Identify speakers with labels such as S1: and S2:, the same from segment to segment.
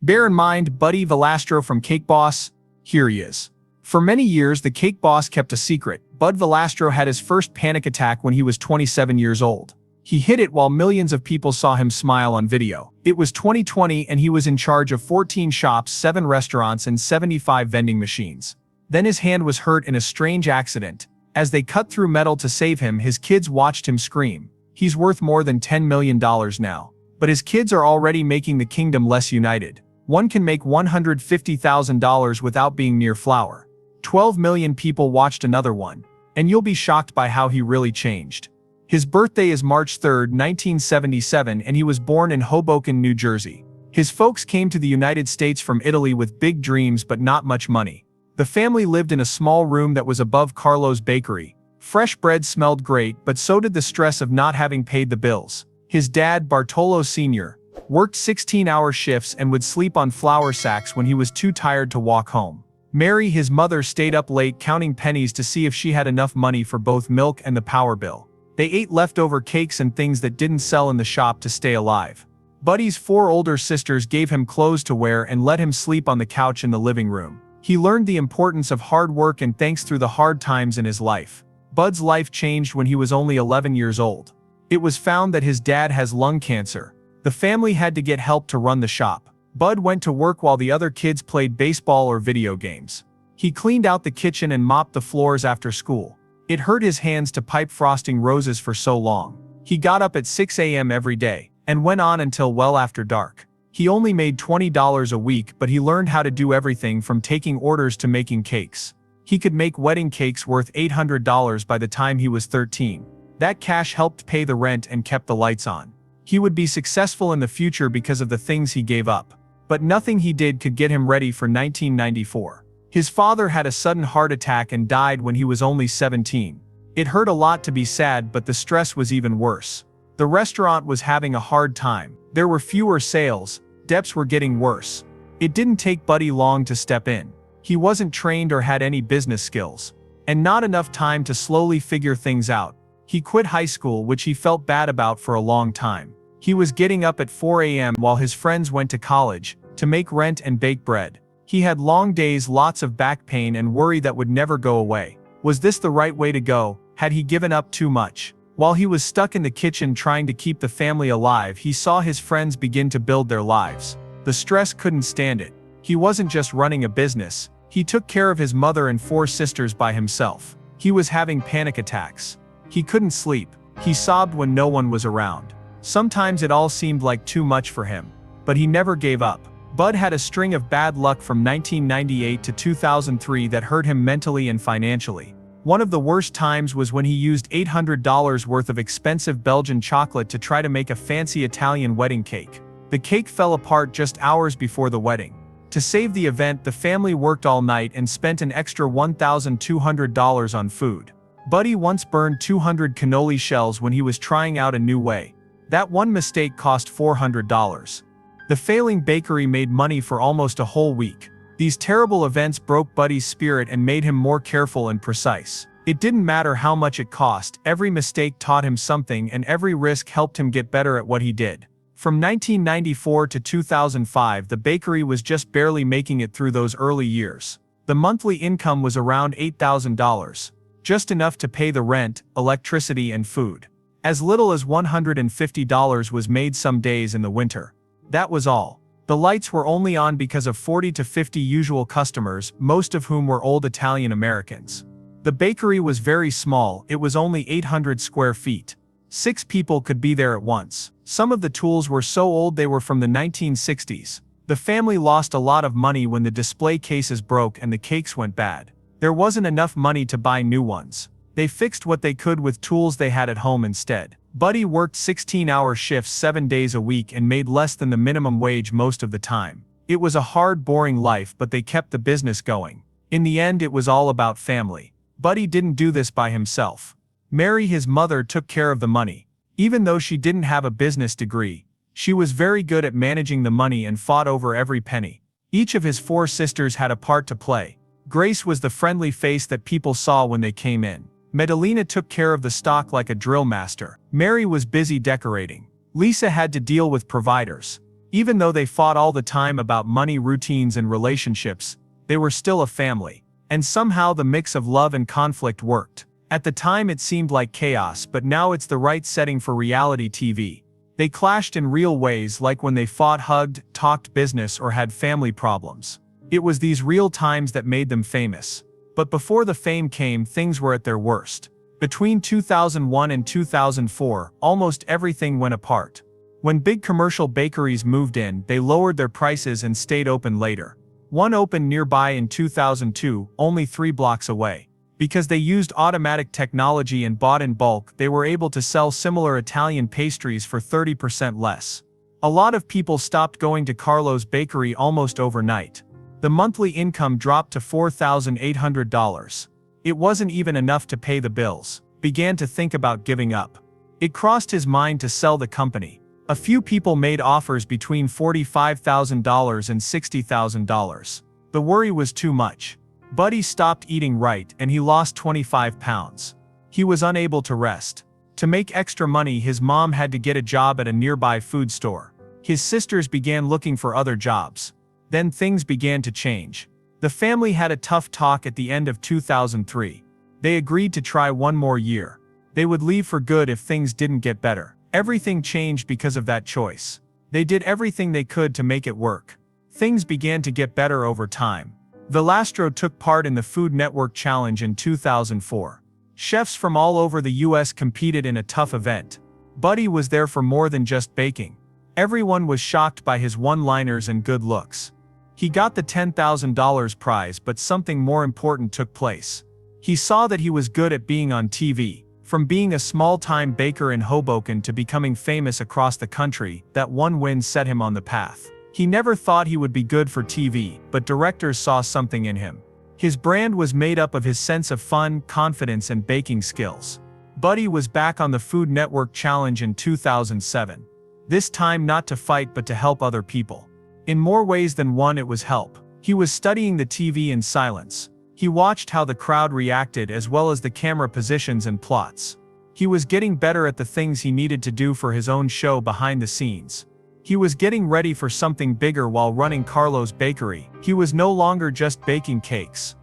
S1: Bear in mind, Buddy Valastro from Cake Boss, here he is. For many years, the Cake Boss kept a secret. Bud Valastro had his first panic attack when he was 27 years old. He hid it while millions of people saw him smile on video. It was 2020 and he was in charge of 14 shops, 7 restaurants, and 75 vending machines. Then his hand was hurt in a strange accident. As they cut through metal to save him, his kids watched him scream. He's worth more than $10 million now. But his kids are already making the kingdom less united. One can make $150,000 without being near flour. 12 million people watched another one. And you'll be shocked by how he really changed. His birthday is March 3, 1977, and he was born in Hoboken, New Jersey. His folks came to the United States from Italy with big dreams but not much money. The family lived in a small room that was above Carlo's bakery. Fresh bread smelled great, but so did the stress of not having paid the bills. His dad, Bartolo Sr., worked 16-hour shifts and would sleep on flour sacks when he was too tired to walk home. Mary, his mother, stayed up late counting pennies to see if she had enough money for both milk and the power bill. They ate leftover cakes and things that didn't sell in the shop to stay alive. Buddy's 4 older sisters gave him clothes to wear and let him sleep on the couch in the living room. He learned the importance of hard work and thanks through the hard times in his life. Bud's life changed when he was only 11 years old. It was found that his dad has lung cancer. The family had to get help to run the shop. Bud went to work while the other kids played baseball or video games. He cleaned out the kitchen and mopped the floors after school. It hurt his hands to pipe frosting roses for so long. He got up at 6 a.m. every day, and went on until well after dark. He only made $20 a week, but he learned how to do everything from taking orders to making cakes. He could make wedding cakes worth $800 by the time he was 13. That cash helped pay the rent and kept the lights on. He would be successful in the future because of the things he gave up. But nothing he did could get him ready for 1994. His father had a sudden heart attack and died when he was only 17. It hurt a lot to be sad, but the stress was even worse. The restaurant was having a hard time. There were fewer sales, debts were getting worse. It didn't take Buddy long to step in. He wasn't trained or had any business skills. And not enough time to slowly figure things out. He quit high school, which he felt bad about for a long time. He was getting up at 4 a.m. while his friends went to college, to make rent and bake bread. He had long days, lots of back pain and worry that would never go away. Was this the right way to go? Had he given up too much? While he was stuck in the kitchen trying to keep the family alive, he saw his friends begin to build their lives. The stress couldn't stand it. He wasn't just running a business. He took care of his mother and 4 sisters by himself. He was having panic attacks. He couldn't sleep. He sobbed when no one was around. Sometimes it all seemed like too much for him. But he never gave up. Bud had a string of bad luck from 1998 to 2003 that hurt him mentally and financially. One of the worst times was when he used $800 worth of expensive Belgian chocolate to try to make a fancy Italian wedding cake. The cake fell apart just hours before the wedding. To save the event, the family worked all night and spent an extra $1,200 on food. Buddy once burned 200 cannoli shells when he was trying out a new way. That one mistake cost $400. The failing bakery made money for almost a whole week. These terrible events broke Buddy's spirit and made him more careful and precise. It didn't matter how much it cost, every mistake taught him something and every risk helped him get better at what he did. From 1994 to 2005, the bakery was just barely making it through those early years. The monthly income was around $8,000. Just enough to pay the rent, electricity, and food. As little as $150 was made some days in the winter. That was all. The lights were only on because of 40 to 50 usual customers, most of whom were old Italian Americans. The bakery was very small, it was only 800 square feet. 6 people could be there at once. Some of the tools were so old they were from the 1960s. The family lost a lot of money when the display cases broke and the cakes went bad. There wasn't enough money to buy new ones. They fixed what they could with tools they had at home instead. Buddy worked 16-hour shifts 7 days a week and made less than the minimum wage most of the time. It was a hard, boring life, but they kept the business going. In the end, it was all about family. Buddy didn't do this by himself. Mary, his mother, took care of the money. Even though she didn't have a business degree, she was very good at managing the money and fought over every penny. Each of his 4 sisters had a part to play. Grace was the friendly face that people saw when they came in. Medellina took care of the stock like a drill master. Mary was busy decorating. Lisa had to deal with providers. Even though they fought all the time about money, routines, and relationships, they were still a family. And somehow the mix of love and conflict worked. At the time it seemed like chaos, but now it's the right setting for reality TV. They clashed in real ways, like when they fought, hugged, talked business, or had family problems. It was these real times that made them famous. But before the fame came, things were at their worst. Between 2001 and 2004, almost everything went apart. When big commercial bakeries moved in, they lowered their prices and stayed open later. One opened nearby in 2002, only 3 blocks away. Because they used automatic technology and bought in bulk, they were able to sell similar Italian pastries for 30% less. A lot of people stopped going to Carlo's Bakery almost overnight. The monthly income dropped to $4,800. It wasn't even enough to pay the bills. Began to think about giving up. It crossed his mind to sell the company. A few people made offers between $45,000 and $60,000. The worry was too much. Buddy stopped eating right and he lost 25 pounds. He was unable to rest. To make extra money, his mom had to get a job at a nearby food store. His sisters began looking for other jobs. Then things began to change. The family had a tough talk at the end of 2003. They agreed to try one more year. They would leave for good if things didn't get better. Everything changed because of that choice. They did everything they could to make it work. Things began to get better over time. Valastro took part in the Food Network Challenge in 2004. Chefs from all over the US competed in a tough event. Buddy was there for more than just baking. Everyone was shocked by his one-liners and good looks. He got the $10,000 prize, but something more important took place. He saw that he was good at being on TV. From being a small-time baker in Hoboken to becoming famous across the country, that one win set him on the path. He never thought he would be good for TV, but directors saw something in him. His brand was made up of his sense of fun, confidence, and baking skills. Buddy was back on the Food Network Challenge in 2007. This time not to fight but to help other people. In more ways than one, it was help. He was studying the TV in silence. He watched how the crowd reacted as well as the camera positions and plots. He was getting better at the things he needed to do for his own show behind the scenes. He was getting ready for something bigger while running Carlo's Bakery. He was no longer just baking cakes.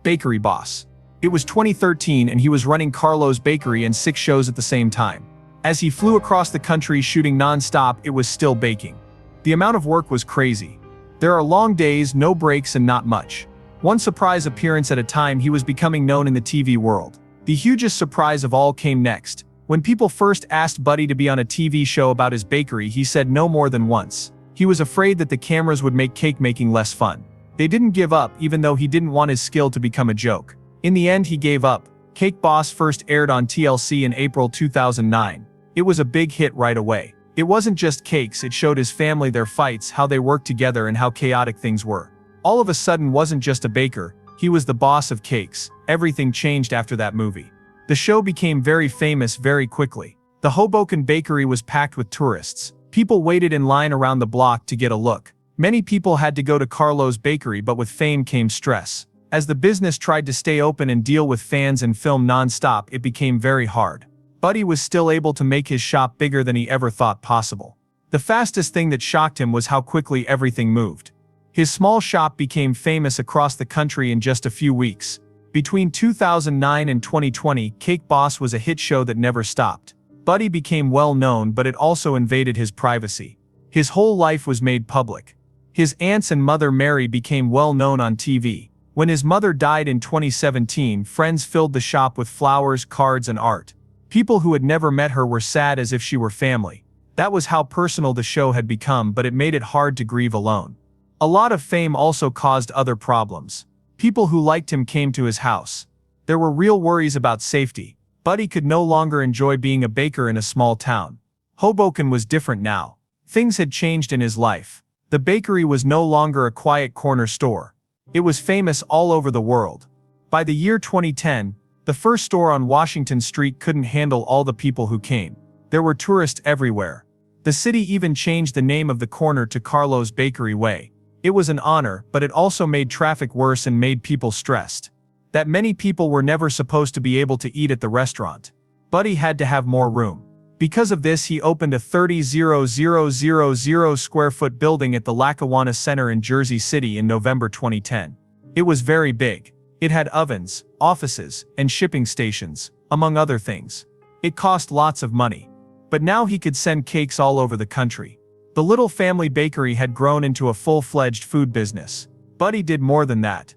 S1: Bakery boss. It was 2013 and he was running Carlo's Bakery and 6 shows at the same time. As he flew across the country shooting non-stop, it was still baking. The amount of work was crazy. There are long days, no breaks, and not much. One surprise appearance at a time, he was becoming known in the TV world. The hugest surprise of all came next. When people first asked Buddy to be on a TV show about his bakery, he said no more than once. He was afraid that the cameras would make cake making less fun. They didn't give up, even though he didn't want his skill to become a joke. In the end, he gave up. Cake Boss first aired on TLC in April 2009. It was a big hit right away. It wasn't just cakes, it showed his family, their fights, how they worked together, and how chaotic things were. All of a sudden wasn't just a baker, he was the boss of cakes. Everything changed after that movie. The show became very famous very quickly. The Hoboken Bakery was packed with tourists. People waited in line around the block to get a look. Many people had to go to Carlo's Bakery, but with fame came stress. As the business tried to stay open and deal with fans and film non-stop, it became very hard. Buddy was still able to make his shop bigger than he ever thought possible. The fastest thing that shocked him was how quickly everything moved. His small shop became famous across the country in just a few weeks. Between 2009 and 2020, Cake Boss was a hit show that never stopped. Buddy became well known, but it also invaded his privacy. His whole life was made public. His aunts and mother Mary became well known on TV. When his mother died in 2017, friends filled the shop with flowers, cards, and art. People who had never met her were sad as if she were family. That was how personal the show had become, but it made it hard to grieve alone. A lot of fame also caused other problems. People who liked him came to his house. There were real worries about safety. Buddy could no longer enjoy being a baker in a small town. Hoboken was different now. Things had changed in his life. The bakery was no longer a quiet corner store. It was famous all over the world. By the year 2010, the first store on Washington Street couldn't handle all the people who came. There were tourists everywhere. The city even changed the name of the corner to Carlo's Bakery Way. It was an honor, but it also made traffic worse and made people stressed. That many people were never supposed to be able to eat at the restaurant. Buddy had to have more room. Because of this, he opened a 30,000 square foot building at the Lackawanna Center in Jersey City in November 2010. It was very big. It had ovens, offices, and shipping stations, among other things. It cost lots of money. But now he could send cakes all over the country. The little family bakery had grown into a full-fledged food business. Buddy did more than that.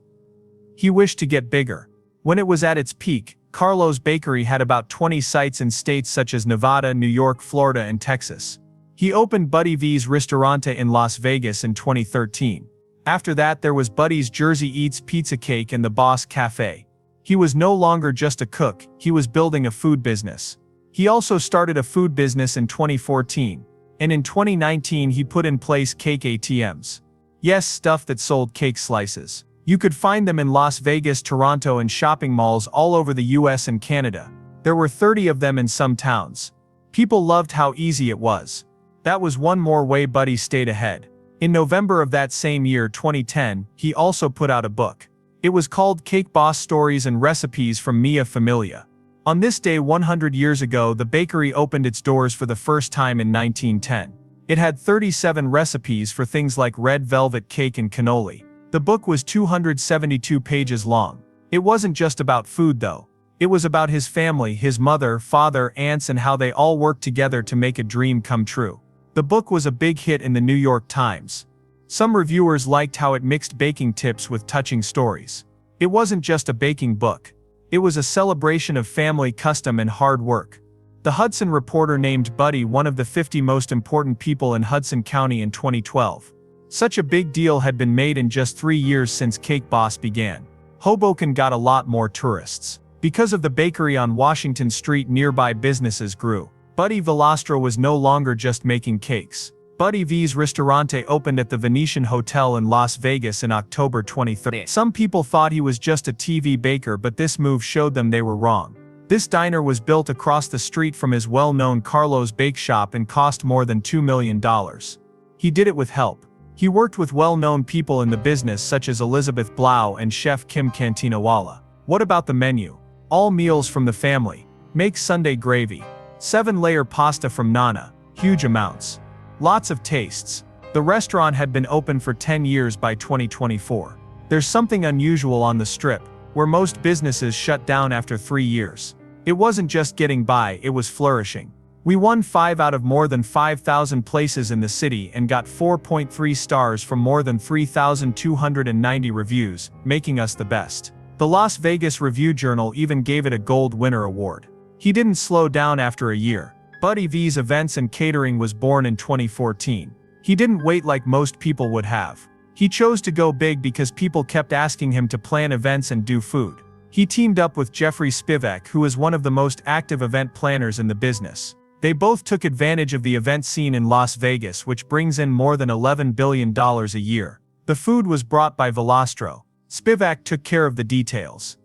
S1: He wished to get bigger. When it was at its peak, Carlo's Bakery had about 20 sites in states such as Nevada, New York, Florida, and Texas. He opened Buddy V's Ristorante in Las Vegas in 2013. After that, there was Buddy's Jersey Eats Pizza Cake and the Boss Cafe. He was no longer just a cook, he was building a food business. He also started a food business in 2014. And in 2019 he put in place cake ATMs. Yes, stuff that sold cake slices. You could find them in Las Vegas, Toronto, and shopping malls all over the US and Canada. There were 30 of them in some towns. People loved how easy it was. That was one more way Buddy stayed ahead. In November of that same year, 2010, he also put out a book. It was called Cake Boss Stories and Recipes from Mia Familia. On this day 100 years ago, the bakery opened its doors for the first time in 1910. It had 37 recipes for things like red velvet cake and cannoli. The book was 272 pages long. It wasn't just about food though. It was about his family, his mother, father, aunts, and how they all worked together to make a dream come true. The book was a big hit in the New York Times. Some reviewers liked how it mixed baking tips with touching stories. It wasn't just a baking book. It was a celebration of family custom and hard work. The Hudson Reporter named Buddy one of the 50 most important people in Hudson County in 2012. Such a big deal had been made in just 3 years since Cake Boss began. Hoboken got a lot more tourists. Because of the bakery on Washington Street, nearby businesses grew. Buddy Valastro was no longer just making cakes. Buddy V's Ristorante opened at the Venetian Hotel in Las Vegas in October 2013. Some people thought he was just a TV baker, but this move showed them they were wrong. This diner was built across the street from his well-known Carlo's Bake Shop and cost more than $2 million. He did it with help. He worked with well-known people in the business such as Elizabeth Blau and chef Kim Cantinawala. What about the menu? All meals from the family. Make Sunday gravy. 7-layer pasta from Nana. Huge amounts. Lots of tastes. The restaurant had been open for 10 years by 2024. There's something unusual on the Strip, where most businesses shut down after 3 years. It wasn't just getting by, it was flourishing. We won 5 out of more than 5,000 places in the city and got 4.3 stars from more than 3,290 reviews, making us the best. The Las Vegas Review-Journal even gave it a Gold Winner award. He didn't slow down after a year. Buddy V's Events and Catering was born in 2014. He didn't wait like most people would have. He chose to go big because people kept asking him to plan events and do food. He teamed up with Jeffrey Spivak, who is one of the most active event planners in the business. They both took advantage of the event scene in Las Vegas, which brings in more than $11 billion a year. The food was brought by Valastro. Spivak took care of the details.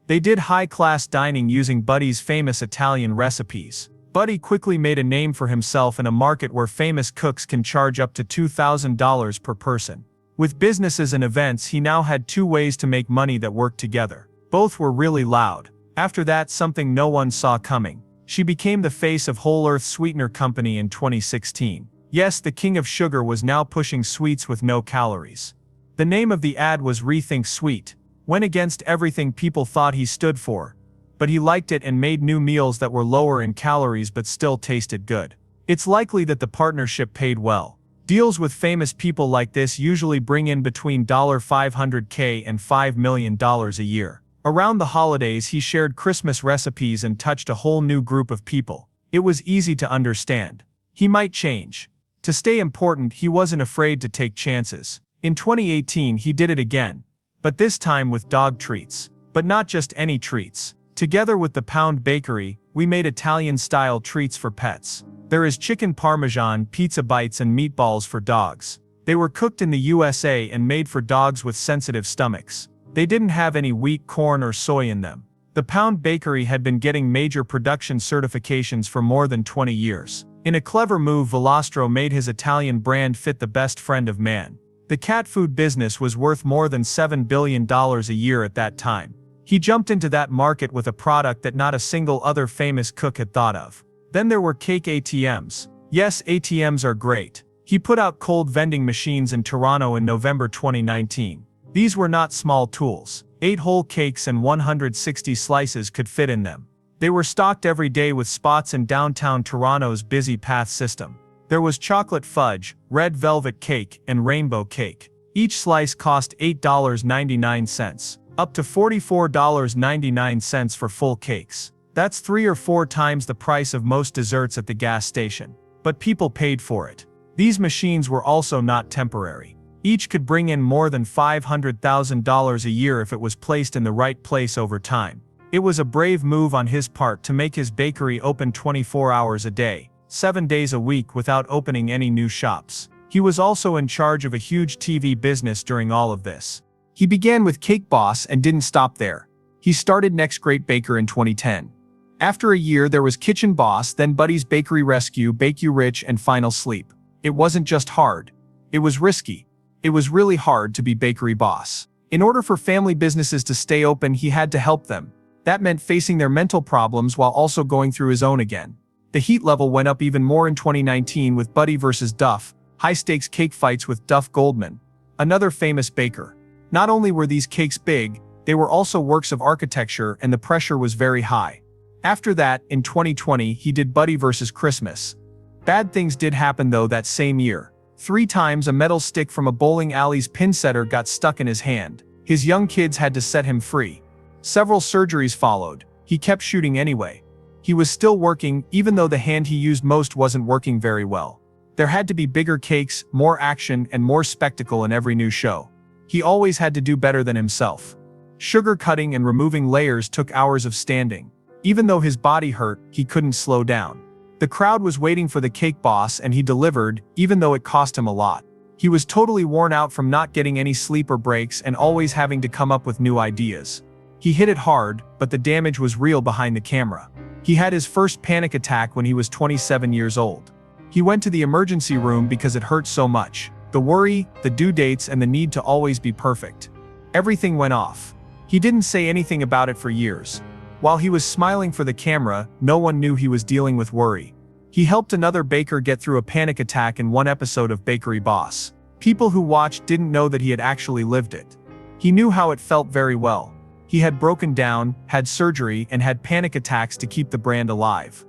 S1: They did high-class dining using Buddy's famous Italian recipes. Buddy quickly made a name for himself in a market where famous cooks can charge up to $2,000 per person. With businesses and events, he now had 2 ways to make money that worked together. Both were really loud. After that, something no one saw coming. She became the face of Whole Earth Sweetener Company in 2016. Yes, the king of sugar was now pushing sweets with no calories. The name of the ad was Rethink Sweet. Went against everything people thought he stood for. But he liked it and made new meals that were lower in calories but still tasted good. It's likely that the partnership paid well. Deals with famous people like this usually bring in between $500K and $5 million a year. Around the holidays, he shared Christmas recipes and touched a whole new group of people. It was easy to understand. He might change. To stay important, he wasn't afraid to take chances. In 2018, he did it again. But this time with dog treats. But not just any treats. Together with the Pound Bakery, we made Italian-style treats for pets. There is chicken parmesan, pizza bites, and meatballs for dogs. They were cooked in the USA and made for dogs with sensitive stomachs. They didn't have any wheat, corn, or soy in them. The Pound Bakery had been getting major production certifications for more than 20 years. In a clever move, Valastro made his Italian brand fit the best friend of man. The cat food business was worth more than $7 billion a year at that time. He jumped into that market with a product that not a single other famous cook had thought of. Then there were cake ATMs. Yes, ATMs are great. He put out cold vending machines in Toronto in November 2019. These were not small tools. 8 whole cakes and 160 slices could fit in them. They were stocked every day with spots in downtown Toronto's busy path system. There was chocolate fudge, red velvet cake, and rainbow cake. Each slice cost $8.99, up to $44.99 for full cakes. That's 3 or 4 times the price of most desserts at the gas station. But people paid for it. These machines were also not temporary. Each could bring in more than $500,000 a year if it was placed in the right place over time. It was a brave move on his part to make his bakery open 24 hours a day, 7 days a week without opening any new shops. He was also in charge of a huge TV business during all of this. He began with Cake Boss and didn't stop there. He started Next Great Baker in 2010. After a year there was Kitchen Boss, then Buddy's Bakery Rescue, Bake You Rich, and Final Sleep. It wasn't just hard. It was risky. It was really hard to be bakery boss. In order for family businesses to stay open, he had to help them. That meant facing their mental problems while also going through his own again. The heat level went up even more in 2019 with Buddy versus Duff, high-stakes cake fights with Duff Goldman, another famous baker. Not only were these cakes big, they were also works of architecture and the pressure was very high. After that, in 2020, he did Buddy versus Christmas. Bad things did happen though that same year. 3 times a metal stick from a bowling alley's pin setter got stuck in his hand. His young kids had to set him free. Several surgeries followed. He kept shooting anyway. He was still working, even though the hand he used most wasn't working very well. There had to be bigger cakes, more action, and more spectacle in every new show. He always had to do better than himself. Sugar cutting and removing layers took hours of standing. Even though his body hurt, he couldn't slow down. The crowd was waiting for the Cake Boss and he delivered, even though it cost him a lot. He was totally worn out from not getting any sleep or breaks and always having to come up with new ideas. He hit it hard, but the damage was real behind the camera. He had his first panic attack when he was 27 years old. He went to the emergency room because it hurt so much. The worry, the due dates, and the need to always be perfect. Everything went off. He didn't say anything about it for years. While he was smiling for the camera, no one knew he was dealing with worry. He helped another baker get through a panic attack in one episode of Bakery Boss. People who watched didn't know that he had actually lived it. He knew how it felt very well. He had broken down, had surgery, and had panic attacks to keep the brand alive.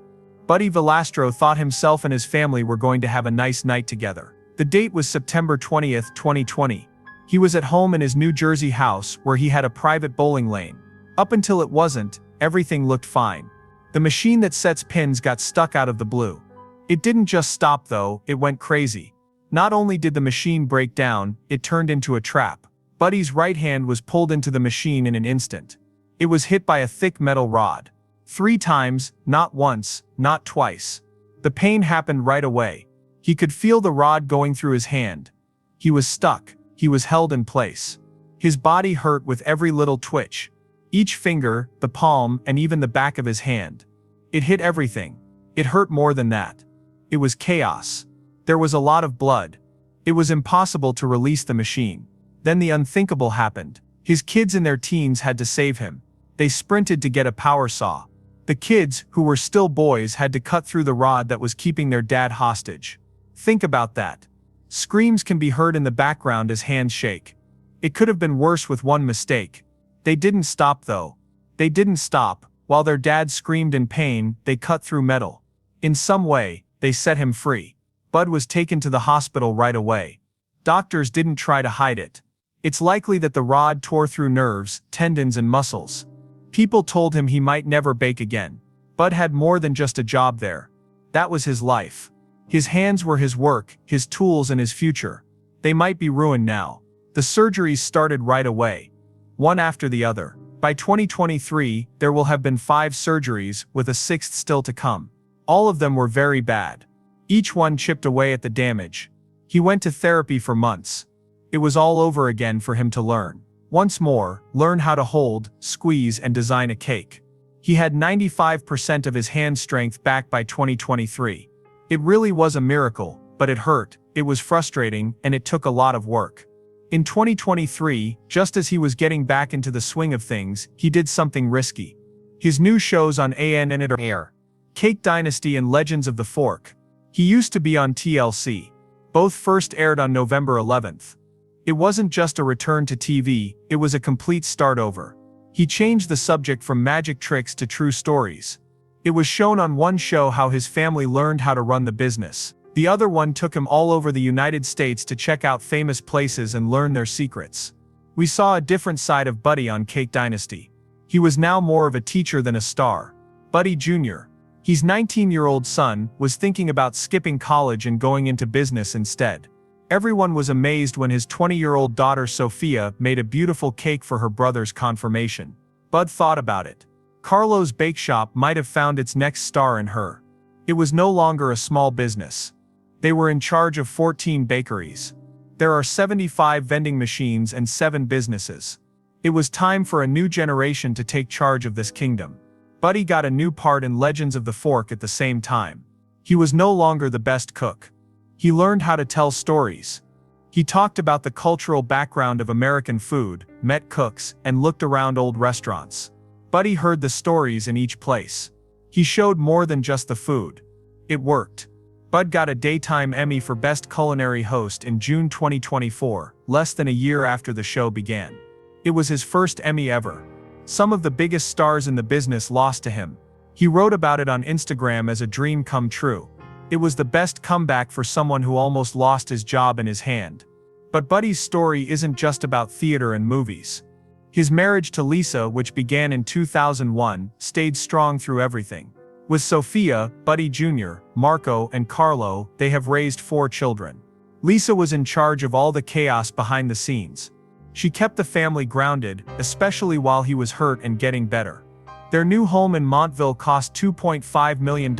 S1: Buddy Valastro thought himself and his family were going to have a nice night together. The date was September 20th, 2020. He was at home in his New Jersey house where he had a private bowling lane. Up until it wasn't, everything looked fine. The machine that sets pins got stuck out of the blue. It didn't just stop though, it went crazy. Not only did the machine break down, it turned into a trap. Buddy's right hand was pulled into the machine in an instant. It was hit by a thick metal rod. 3 times, not once, not twice. The pain happened right away. He could feel the rod going through his hand. He was stuck. He was held in place. His body hurt with every little twitch. Each finger, the palm, and even the back of his hand. It hit everything. It hurt more than that. It was chaos. There was a lot of blood. It was impossible to release the machine. Then the unthinkable happened. His kids in their teens had to save him. They sprinted to get a power saw. The kids, who were still boys, had to cut through the rod that was keeping their dad hostage. Think about that. Screams can be heard in the background as hands shake. It could have been worse with one mistake. They didn't stop though. They didn't stop. While their dad screamed in pain, they cut through metal. In some way, they set him free. Bud was taken to the hospital right away. Doctors didn't try to hide it. It's likely that the rod tore through nerves, tendons, and muscles. People told him he might never bake again. Bud had more than just a job there. That was his life. His hands were his work, his tools, and his future. They might be ruined now. The surgeries started right away. One after the other. By 2023, there will have been 5 surgeries, with a 6th still to come. All of them were very bad. Each one chipped away at the damage. He went to therapy for months. It was all over again for him to learn. Once more, learn how to hold, squeeze, and design a cake. He had 95% of his hand strength back by 2023. It really was a miracle, but it hurt, it was frustrating, and it took a lot of work. In 2023, just as he was getting back into the swing of things, he did something risky. His new shows on AN and air. Cake Dynasty and Legends of the Fork. He used to be on TLC. Both first aired on November 11th. It wasn't just a return to TV, it was a complete start over. He changed the subject from magic tricks to true stories. It was shown on one show how his family learned how to run the business. The other one took him all over the United States to check out famous places and learn their secrets. We saw a different side of Buddy on Cake Dynasty. He was now more of a teacher than a star. Buddy Jr., his 19-year-old son, was thinking about skipping college and going into business instead. Everyone was amazed when his 20-year-old daughter Sophia made a beautiful cake for her brother's confirmation. Bud thought about it. Carlo's bake shop might have found its next star in her. It was no longer a small business. They were in charge of 14 bakeries. There are 75 vending machines and 7 businesses. It was time for a new generation to take charge of this kingdom. Buddy got a new part in Legends of the Fork at the same time. He was no longer the best cook. He learned how to tell stories. He talked about the cultural background of American food, met cooks, and looked around old restaurants. Buddy heard the stories in each place. He showed more than just the food. It worked. Bud got a Daytime Emmy for Best Culinary Host in June 2024, less than a year after the show began. It was his first Emmy ever. Some of the biggest stars in the business lost to him. He wrote about it on Instagram as a dream come true. It was the best comeback for someone who almost lost his job in his hand. But Buddy's story isn't just about theater and movies. His marriage to Lisa, which began in 2001, stayed strong through everything. With Sophia, Buddy Jr., Marco, and Carlo, they have raised 4 children. Lisa was in charge of all the chaos behind the scenes. She kept the family grounded, especially while he was hurt and getting better. Their new home in Montville cost $2.5 million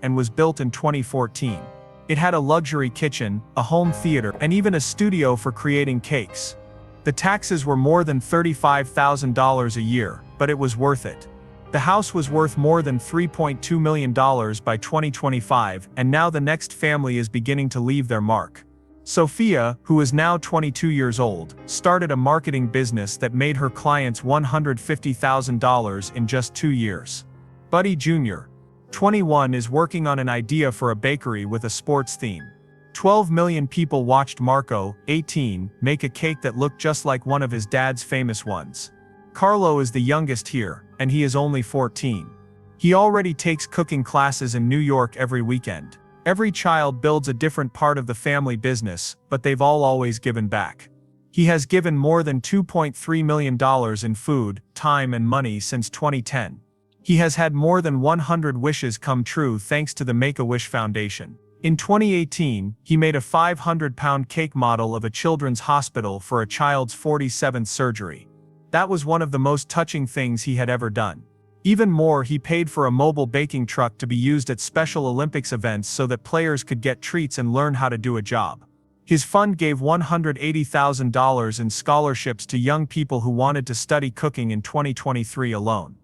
S1: and was built in 2014. It had a luxury kitchen, a home theater, and even a studio for creating cakes. The taxes were more than $35,000 a year, but it was worth it. The house was worth more than $3.2 million by 2025, and now the next family is beginning to leave their mark. Sophia, who is now 22 years old, started a marketing business that made her clients $150,000 in just 2 years. Buddy Jr., 21, is working on an idea for a bakery with a sports theme. 12 million people watched Marco, 18, make a cake that looked just like one of his dad's famous ones. Carlo is the youngest here, and he is only 14. He already takes cooking classes in New York every weekend. Every child builds a different part of the family business, but they've all always given back. He has given more than $2.3 million in food, time and money since 2010. He has had more than 100 wishes come true thanks to the Make-A-Wish Foundation. In 2018, he made a 500-pound cake model of a children's hospital for a child's 47th surgery. That was one of the most touching things he had ever done. Even more, he paid for a mobile baking truck to be used at Special Olympics events so that players could get treats and learn how to do a job. His fund gave $180,000 in scholarships to young people who wanted to study cooking in 2023 alone.